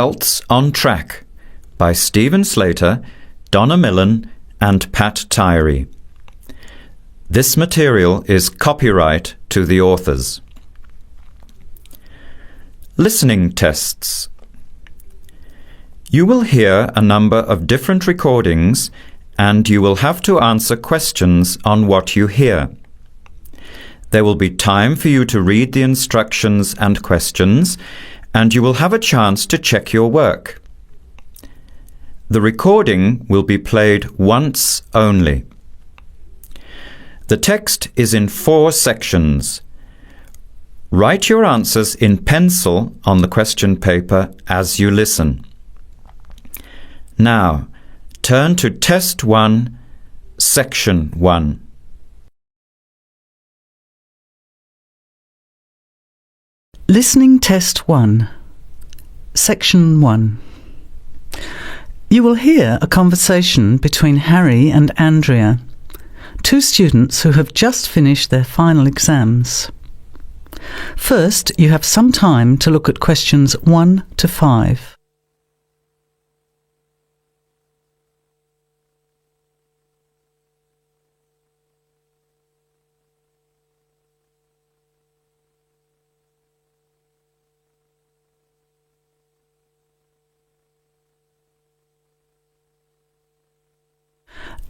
IELTS on Track by Stephen Slater, Donna Millen and Pat Tyree. This material is copyright to the authors. Listening tests. You will hear a number of different recordings and you will have to answer questions on what you hear. There will be time for you to read the instructions and questions, and you will have a chance to check your work. The recording will be played once only. The text is in 4 sections. Write your answers in pencil on the question paper as you listen. Now, turn to Test 1, Section 1. Listening Test 1, Section 1. You will hear a conversation between Harry and Andrea, 2 students who have just finished their final exams. First, you have some time to look at questions 1 to 5.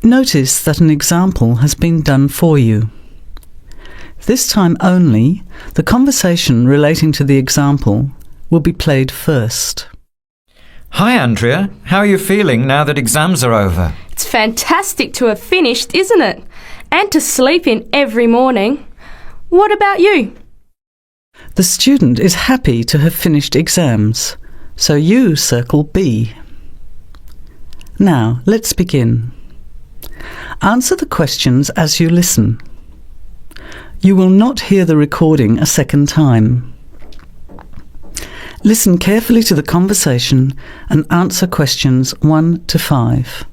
Notice that an example has been done for you. This time only, the conversation relating to the example will be played first. Hi Andrea, how are you feeling now that exams are over? It's fantastic to have finished, isn't it? And to sleep in every morning. What about you? The student is happy to have finished exams, so you circle B. Now, let's begin. Answer the questions as you listen. You will not hear the recording a second time. Listen carefully to the conversation and answer questions 1 to 5.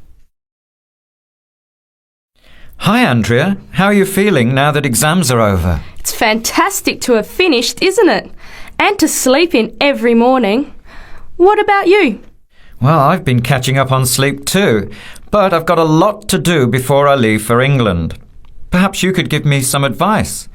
Hi Andrea, how are you feeling now that exams are over? It's fantastic to have finished, isn't it? And to sleep in every morning. What about you? Well, I've been catching up on sleep too, but I've got a lot to do before I leave for England. Perhaps you could give me some advice.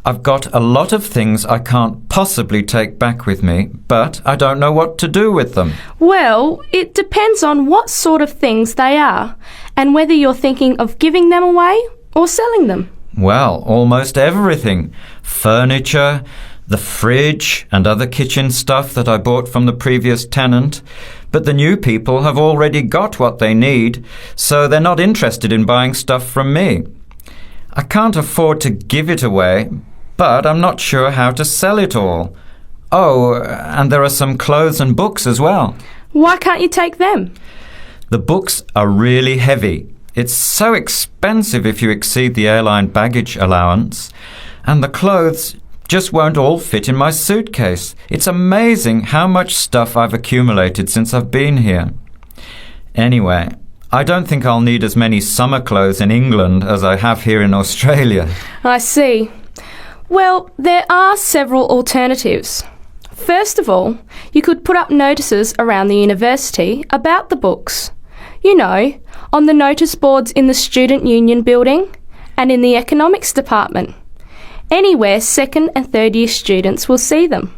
I've got a lot of things I can't possibly take back with me, but I don't know what to do with them. Well, it depends on what sort of things they are and whether you're thinking of giving them away or selling them. Well, almost everything. Furniture, the fridge and other kitchen stuff that I bought from the previous tenant. But the new people have already got what they need, so they're not interested in buying stuff from me. I can't afford to give it away, but I'm not sure how to sell it all. Oh, and there are some clothes and books as well. Why can't you take them? The books are really heavy. It's so expensive if you exceed the airline baggage allowance. And the clothes just won't all fit in my suitcase. It's amazing how much stuff I've accumulated since I've been here. Anyway, I don't think I'll need as many summer clothes in England as I have here in Australia. I see. Well, there are several alternatives. First of all, you could put up notices around the university about the books. You know, on the notice boards in the Student Union building and in the economics department. Anywhere 2nd and 3rd year students will see them.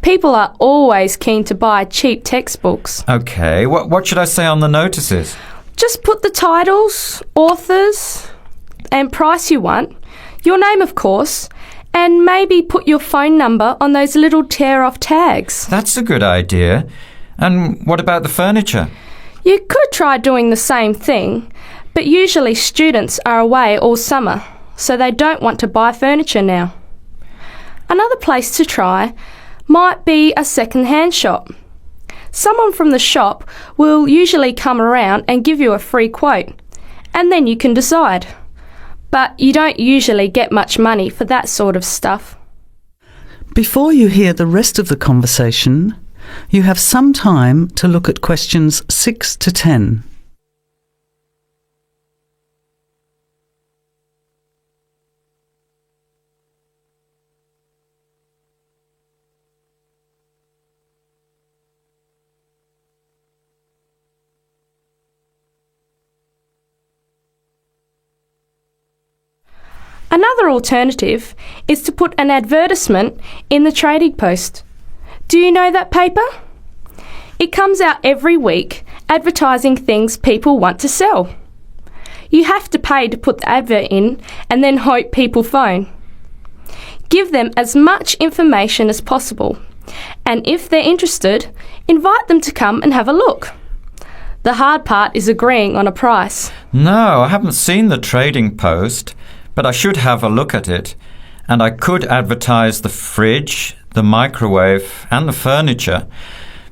People are always keen to buy cheap textbooks. OK, what should I say on the notices? Just put the titles, authors and price you want, your name of course, and maybe put your phone number on those little tear-off tags. That's a good idea. And what about the furniture? You could try doing the same thing, but usually students are away all summer, so they don't want to buy furniture now. Another place to try might be a second-hand shop. Someone from the shop will usually come around and give you a free quote, and then you can decide. But you don't usually get much money for that sort of stuff. Before you hear the rest of the conversation, you have some time to look at questions 6 to 10. Another alternative is to put an advertisement in the trading post. Do you know that paper? It comes out every week advertising things people want to sell. You have to pay to put the advert in and then hope people phone. Give them as much information as possible, and if they're interested, invite them to come and have a look. The hard part is agreeing on a price. No, I haven't seen the trading post, but I should have a look at it. And I could advertise the fridge, the microwave and the furniture.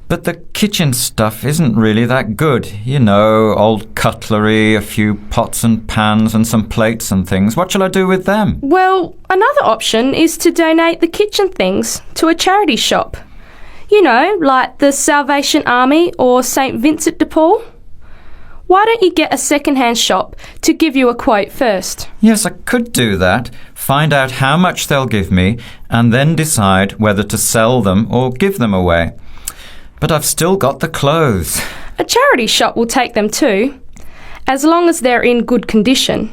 But the kitchen stuff isn't really that good. You know, old cutlery, a few pots and pans and some plates and things. What shall I do with them? Well, another option is to donate the kitchen things to a charity shop. You know, like the Salvation Army or St. Vincent de Paul. Why don't you get a second-hand shop to give you a quote first? Yes, I could do that. Find out how much they'll give me and then decide whether to sell them or give them away. But I've still got the clothes. A charity shop will take them too, as long as they're in good condition.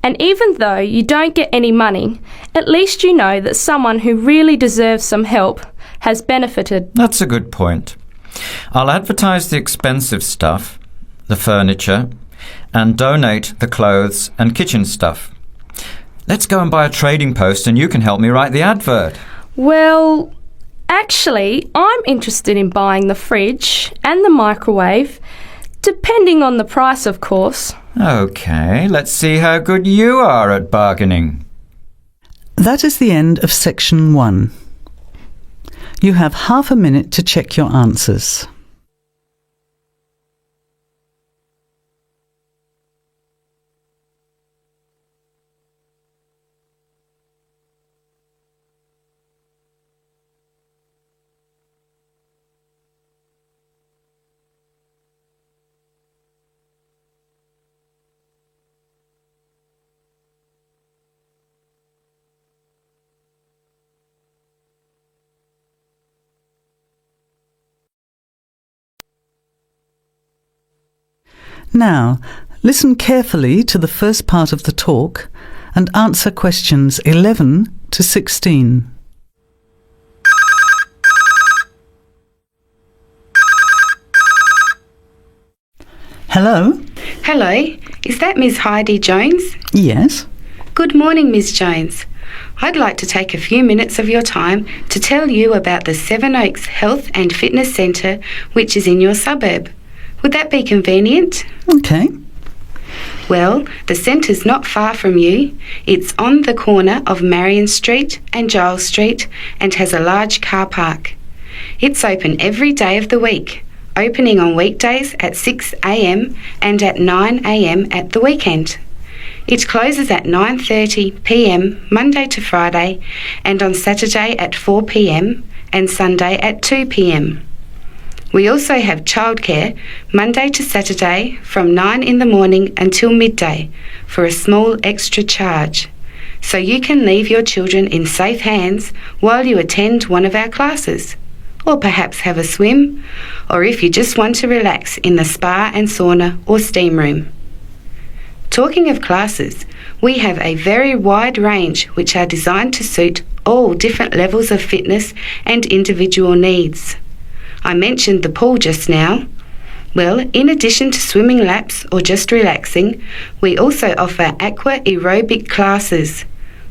And even though you don't get any money, at least you know that someone who really deserves some help has benefited. That's a good point. I'll advertise the expensive stuff, the furniture, and donate the clothes and kitchen stuff. Let's go and buy a trading post and you can help me write the advert. Well, actually, I'm interested in buying the fridge and the microwave, depending on the price, of course. OK, let's see how good you are at bargaining. That is the end of section 1. You have half a minute to check your answers. Now, listen carefully to the first part of the talk and answer questions 11 to 16. Hello? Hello, is that Ms. Heidi Jones? Yes? Good morning, Ms. Jones. I'd like to take a few minutes of your time to tell you about the Seven Oaks Health and Fitness Centre, which is in your suburb. Would that be convenient? OK. Well, the centre's not far from you. It's on the corner of Marion Street and Giles Street and has a large car park. It's open every day of the week, opening on weekdays at 6 a.m. and at 9 a.m. at the weekend. It closes at 9:30 p.m. Monday to Friday and on Saturday at 4 p.m. and Sunday at 2 p.m. We also have childcare Monday to Saturday from 9 in the morning until midday for a small extra charge, so you can leave your children in safe hands while you attend one of our classes, or perhaps have a swim, or if you just want to relax in the spa and sauna or steam room. Talking of classes, we have a very wide range which are designed to suit all different levels of fitness and individual needs. I mentioned the pool just now. Well, in addition to swimming laps or just relaxing, we also offer aqua aerobic classes,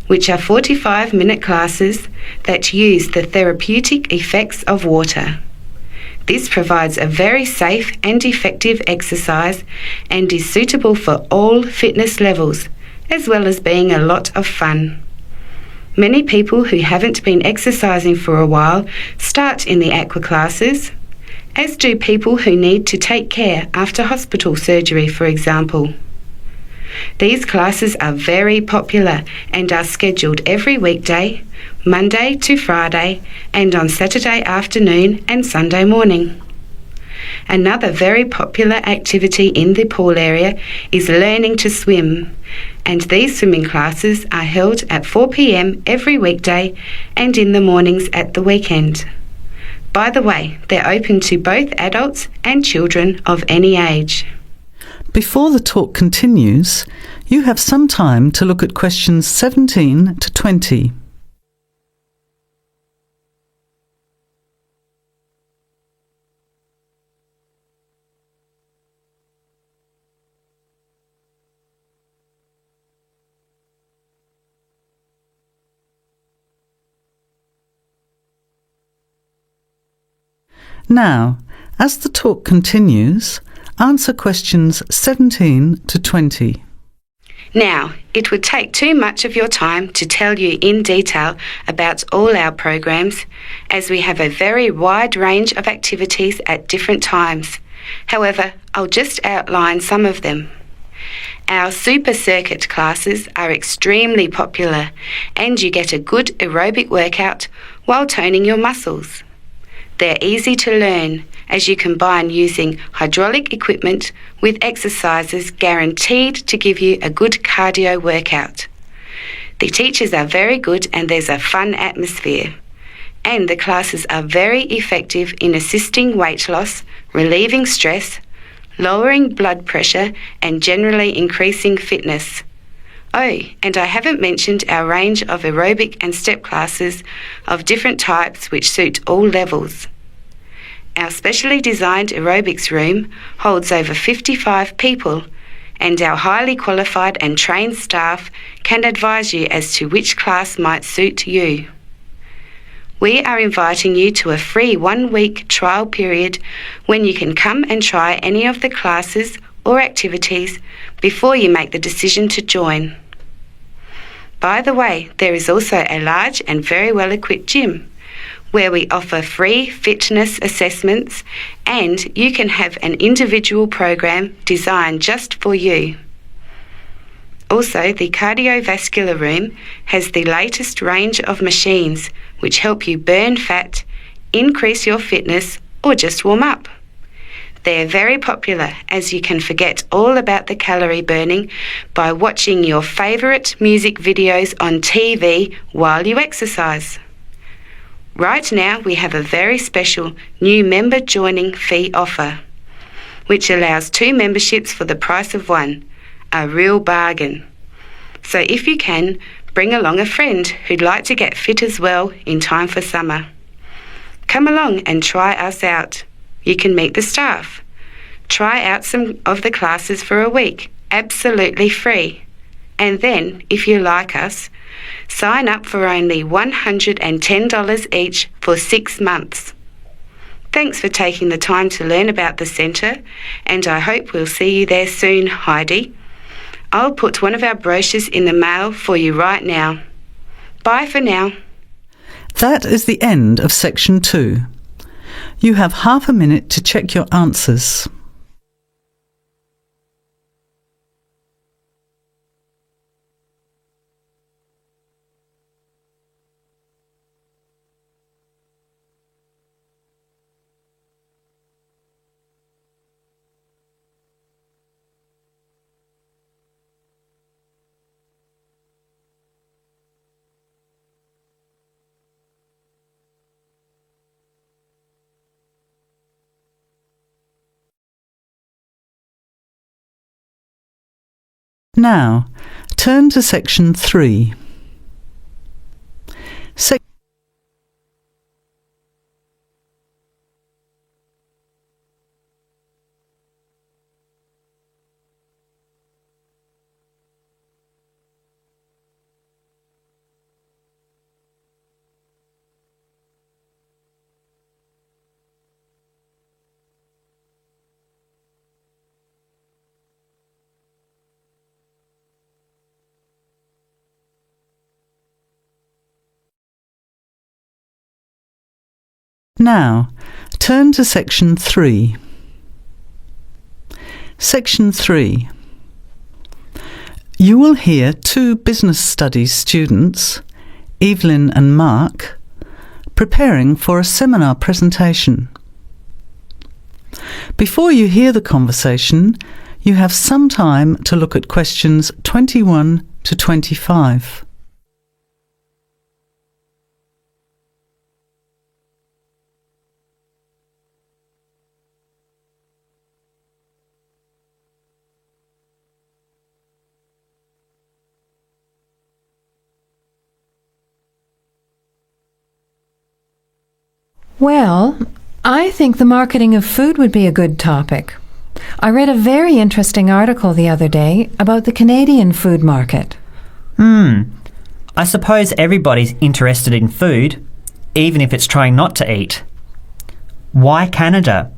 which are 45-minute classes that use the therapeutic effects of water. This provides a very safe and effective exercise and is suitable for all fitness levels, as well as being a lot of fun. Many people who haven't been exercising for a while start in the aqua classes, as do people who need to take care after hospital surgery, for example. These classes are very popular and are scheduled every weekday, Monday to Friday, and on Saturday afternoon and Sunday morning. Another very popular activity in the pool area is learning to swim, and these swimming classes are held at 4 p.m. every weekday and in the mornings at the weekend. By the way, they're open to both adults and children of any age. Before the talk continues, you have some time to look at questions 17 to 20. Now, as the talk continues, answer questions 17 to 20. Now, it would take too much of your time to tell you in detail about all our programs, as we have a very wide range of activities at different times. However, I'll just outline some of them. Our super circuit classes are extremely popular, and you get a good aerobic workout while toning your muscles. They're easy to learn, as you combine using hydraulic equipment with exercises guaranteed to give you a good cardio workout. The teachers are very good and there's a fun atmosphere. And the classes are very effective in assisting weight loss, relieving stress, lowering blood pressure and generally increasing fitness. Oh, and I haven't mentioned our range of aerobic and step classes of different types which suit all levels. Our specially designed aerobics room holds over 55 people, and our highly qualified and trained staff can advise you as to which class might suit you. We are inviting you to a free 1-week trial period when you can come and try any of the classes or activities before you make the decision to join. By the way, there is also a large and very well-equipped gym where we offer free fitness assessments, and you can have an individual program designed just for you. Also, the cardiovascular room has the latest range of machines which help you burn fat, increase your fitness, or just warm up. They're very popular, as you can forget all about the calorie burning by watching your favourite music videos on TV while you exercise. Right now we have a very special new member joining fee offer, which allows 2 memberships for the price of 1, a real bargain. So if you can, bring along a friend who'd like to get fit as well in time for summer. Come along and try us out. You can meet the staff. Try out some of the classes for a week, absolutely free. And then, if you like us, sign up for only $110 each for 6 months. Thanks for taking the time to learn about the centre, and I hope we'll see you there soon, Heidi. I'll put one of our brochures in the mail for you right now. Bye for now. That is the end of section 2. You have half a minute to check your answers. Now, turn to section 3. Now, turn to section 3. Section 3. You will hear 2 business studies students, Evelyn and Mark, preparing for a seminar presentation. Before you hear the conversation, you have some time to look at questions 21 to 25. Well, I think the marketing of food would be a good topic. I read a very interesting article the other day about the Canadian food market. I suppose everybody's interested in food, even if it's trying not to eat. Why Canada?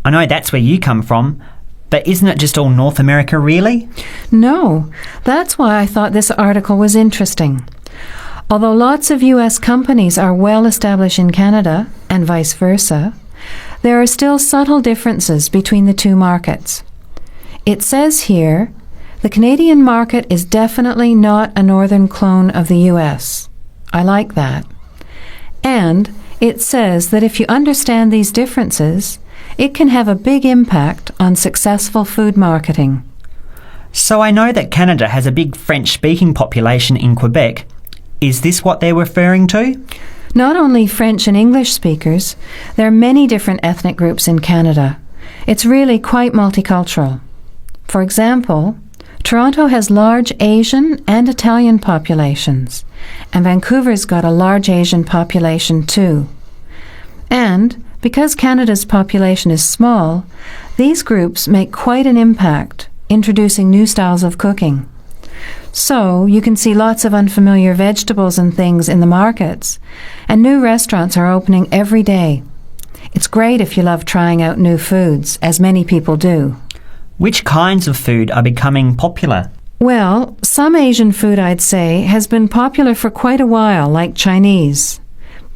I know that's where you come from, but isn't it just all North America really? No, that's why I thought this article was interesting. Although lots of US companies are well established in Canada, and vice versa, there are still subtle differences between the two markets. It says here, the Canadian market is definitely not a northern clone of the US. I like that. And it says that if you understand these differences, it can have a big impact on successful food marketing. So I know that Canada has a big French-speaking population in Quebec. Is this what they're referring to? Not only French and English speakers, there are many different ethnic groups in Canada. It's really quite multicultural. For example, Toronto has large Asian and Italian populations, and Vancouver's got a large Asian population too. And because Canada's population is small, these groups make quite an impact, introducing new styles of cooking. So you can see lots of unfamiliar vegetables and things in the markets, and new restaurants are opening every day. It's great if you love trying out new foods, as many people do. Which kinds of food are becoming popular? Well, some Asian food, I'd say, has been popular for quite a while, like Chinese.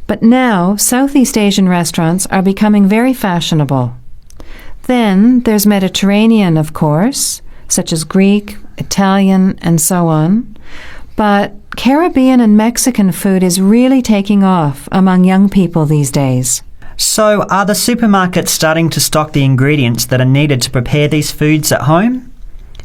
But now, Southeast Asian restaurants are becoming very fashionable. Then there's Mediterranean, of course, such as Greek, Italian, and so on. But Caribbean and Mexican food is really taking off among young people these days. So are the supermarkets starting to stock the ingredients that are needed to prepare these foods at home?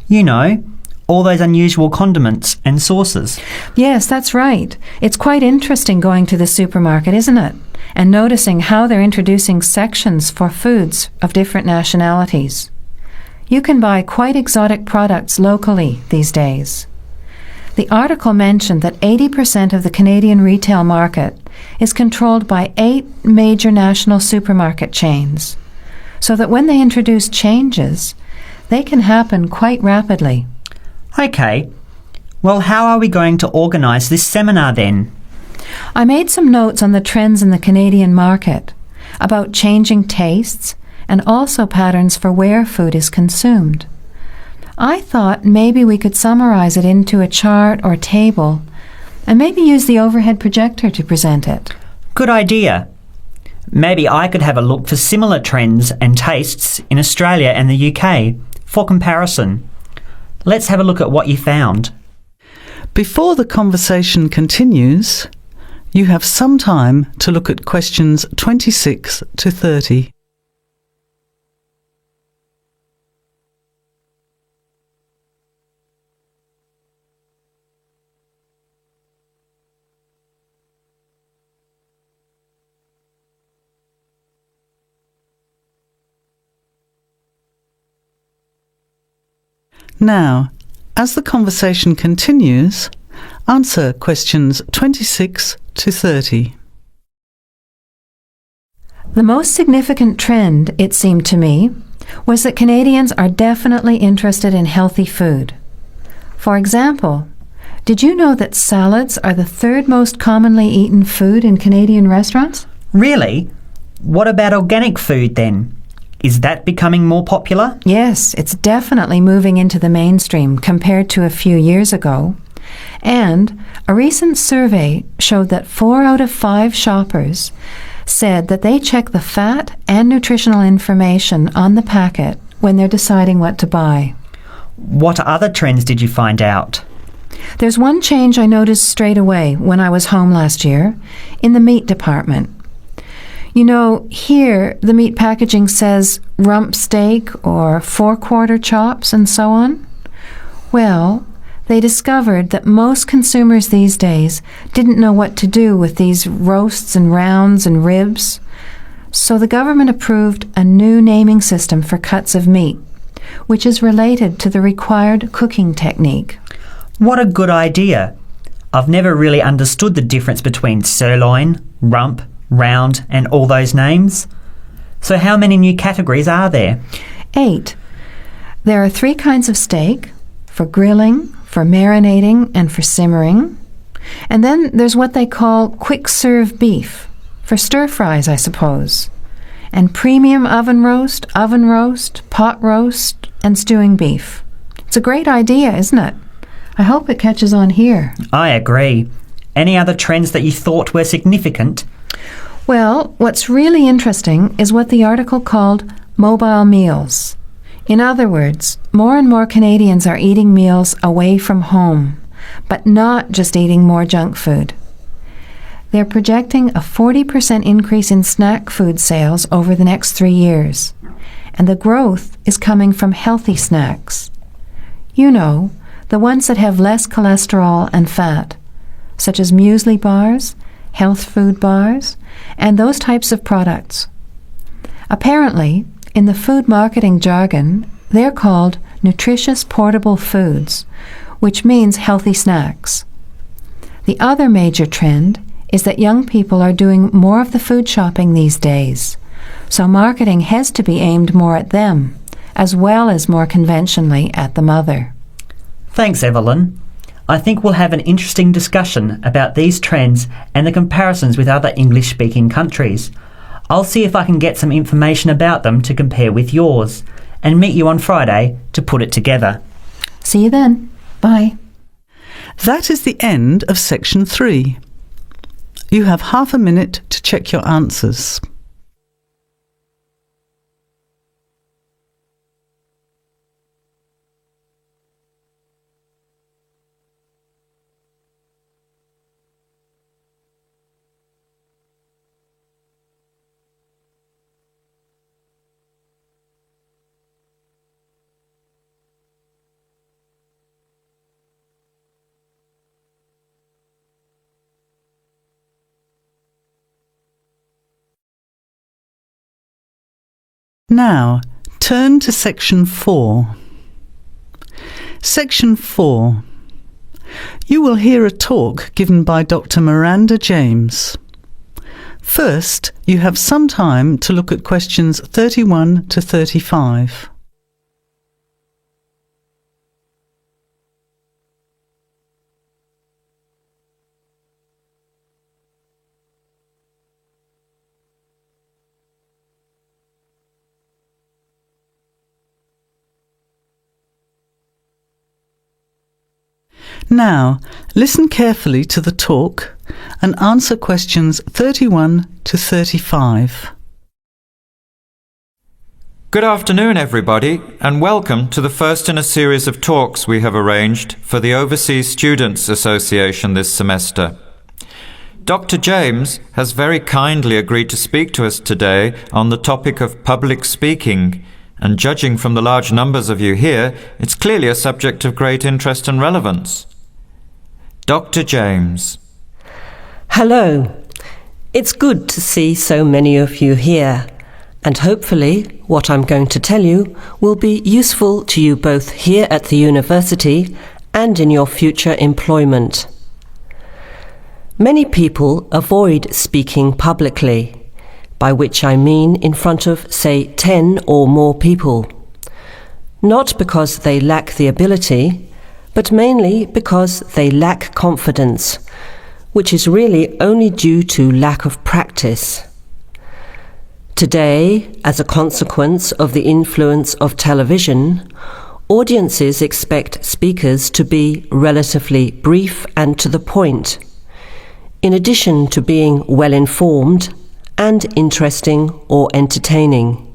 You know, all those unusual condiments and sauces. Yes, that's right. It's quite interesting going to the supermarket, isn't it? And noticing how they're introducing sections for foods of different nationalities. You can buy quite exotic products locally these days. The article mentioned that 80% of the Canadian retail market is controlled by 8 major national supermarket chains, so that when they introduce changes, they can happen quite rapidly. Okay. Well, how are we going to organise this seminar then? I made some notes on the trends in the Canadian market, about changing tastes, and also patterns for where food is consumed. I thought maybe we could summarize it into a chart or table, and maybe use the overhead projector to present it. Good idea. Maybe I could have a look for similar trends and tastes in Australia and the UK for comparison. Let's have a look at what you found. Before the conversation continues, you have some time to look at questions 26 to 30. Now, as the conversation continues, answer questions 26 to 30. The most significant trend, it seemed to me, was that Canadians are definitely interested in healthy food. For example, did you know that salads are the 3rd most commonly eaten food in Canadian restaurants? Really? What about organic food then? Is that becoming more popular? Yes, it's definitely moving into the mainstream compared to a few years ago. And a recent survey showed that 4 out of 5 shoppers said that they check the fat and nutritional information on the packet when they're deciding what to buy. What other trends did you find out? There's one change I noticed straight away when I was home last year in the meat department. You know, here the meat packaging says rump steak or 4-quarter chops and so on. Well, they discovered that most consumers these days didn't know what to do with these roasts and rounds and ribs. So the government approved a new naming system for cuts of meat, which is related to the required cooking technique. What a good idea. I've never really understood the difference between sirloin, rump, round, and all those names. So how many new categories are there? 8. There are 3 kinds of steak, for grilling, for marinating, and for simmering. And then there's what they call quick-serve beef, for stir-fries, I suppose. And premium oven roast, pot roast, and stewing beef. It's a great idea, isn't it? I hope it catches on here. I agree. Any other trends that you thought were significant? Well, what's really interesting is what the article called mobile meals. In other words, more and more Canadians are eating meals away from home, but not just eating more junk food. They're projecting a 40% increase in snack food sales over the next 3 years, and the growth is coming from healthy snacks. You know, the ones that have less cholesterol and fat, such as muesli bars, health food bars, and those types of products. Apparently, in the food marketing jargon, they're called nutritious portable foods, which means healthy snacks. The other major trend is that young people are doing more of the food shopping these days, so marketing has to be aimed more at them, as well as more conventionally at the mother. Thanks, Evelyn. I think we'll have an interesting discussion about these trends and the comparisons with other English-speaking countries. I'll see if I can get some information about them to compare with yours, and meet you on Friday to put it together. See you then. Bye. That is the end of section 3. You have half a minute to check your answers. Now, turn to section 4. Section 4. You will hear a talk given by Dr. Miranda James. First, you have some time to look at questions 31 to 35. Now, listen carefully to the talk and answer questions 31 to 35. Good afternoon, everybody, and welcome to the first in a series of talks we have arranged for the Overseas Students Association this semester. Dr. James has very kindly agreed to speak to us today on the topic of public speaking, and judging from the large numbers of you here, it's clearly a subject of great interest and relevance. Dr. James. Hello. It's good to see so many of you here, and hopefully what I'm going to tell you will be useful to you both here at the university and in your future employment. Many people avoid speaking publicly, by which I mean in front of, say, 10 or more people. Not because they lack the ability, but mainly because they lack confidence, which is really only due to lack of practice. Today, as a consequence of the influence of television, audiences expect speakers to be relatively brief and to the point, in addition to being well-informed and interesting or entertaining.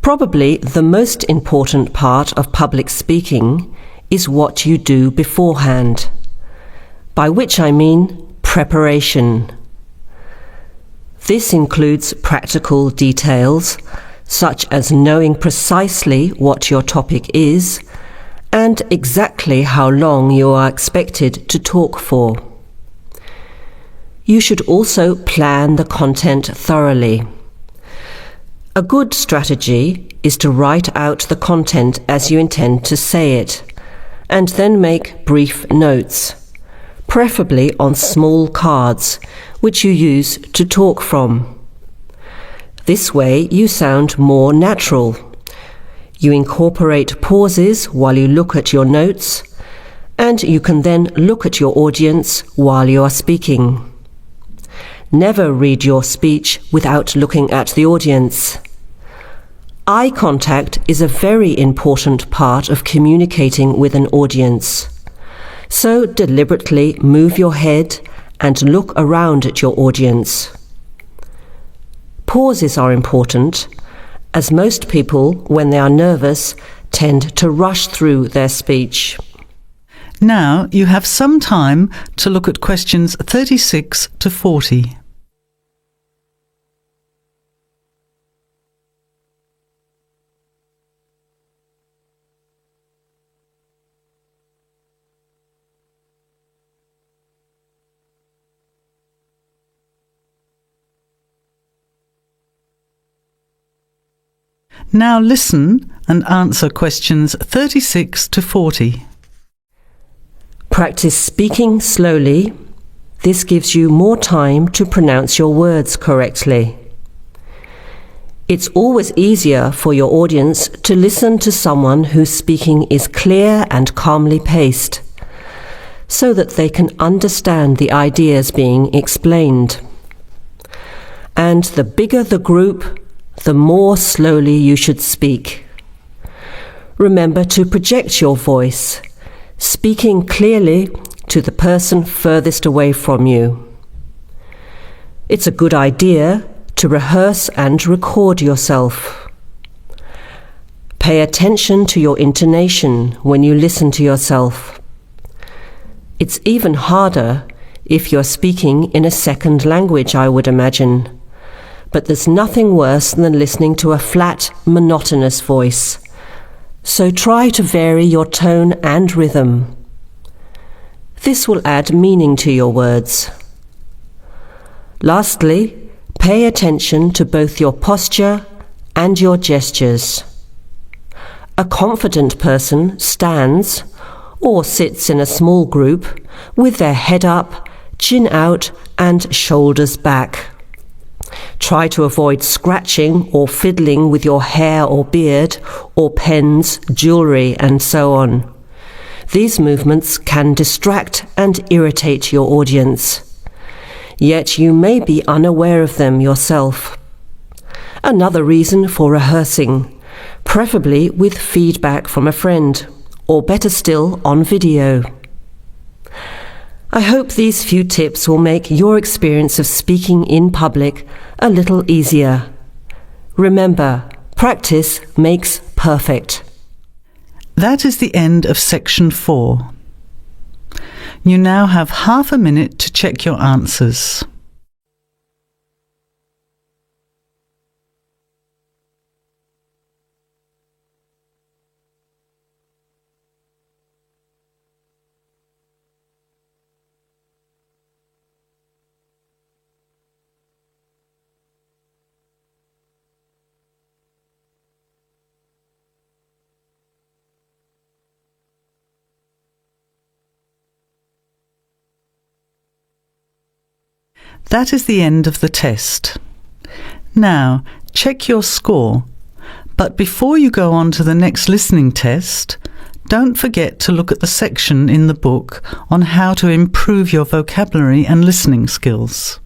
Probably the most important part of public speaking is what you do beforehand, by which I mean preparation. This includes practical details, such as knowing precisely what your topic is and exactly how long you are expected to talk for. You should also plan the content thoroughly. A good strategy is to write out the content as you intend to say it, and then make brief notes, preferably on small cards, which you use to talk from. This way you sound more natural. You incorporate pauses while you look at your notes, and you can then look at your audience while you are speaking. Never read your speech without looking at the audience. Eye contact is a very important part of communicating with an audience. So deliberately move your head and look around at your audience. Pauses are important, as most people, when they are nervous, tend to rush through their speech. Now you have some time to look at questions 36 to 40. Now listen and answer questions 36 to 40. Practice speaking slowly. This gives you more time to pronounce your words correctly. It's always easier for your audience to listen to someone whose speaking is clear and calmly paced, so that they can understand the ideas being explained. And the bigger the group, the more slowly you should speak. Remember to project your voice, speaking clearly to the person furthest away from you. It's a good idea to rehearse and record yourself. Pay attention to your intonation when you listen to yourself. It's even harder if you're speaking in a second language, I would imagine. But there's nothing worse than listening to a flat, monotonous voice. So try to vary your tone and rhythm. This will add meaning to your words. Lastly, pay attention to both your posture and your gestures. A confident person stands or sits in a small group with their head up, chin out, and shoulders back. Try to avoid scratching or fiddling with your hair or beard, or pens, jewellery, and so on. These movements can distract and irritate your audience. Yet you may be unaware of them yourself. Another reason for rehearsing, preferably with feedback from a friend, or better still, on video. I hope these few tips will make your experience of speaking in public a little easier. Remember, practice makes perfect. That is the end of section 4. You now have half a minute to check your answers. That is the end of the test. Now, check your score. But before you go on to the next listening test, don't forget to look at the section in the book on how to improve your vocabulary and listening skills.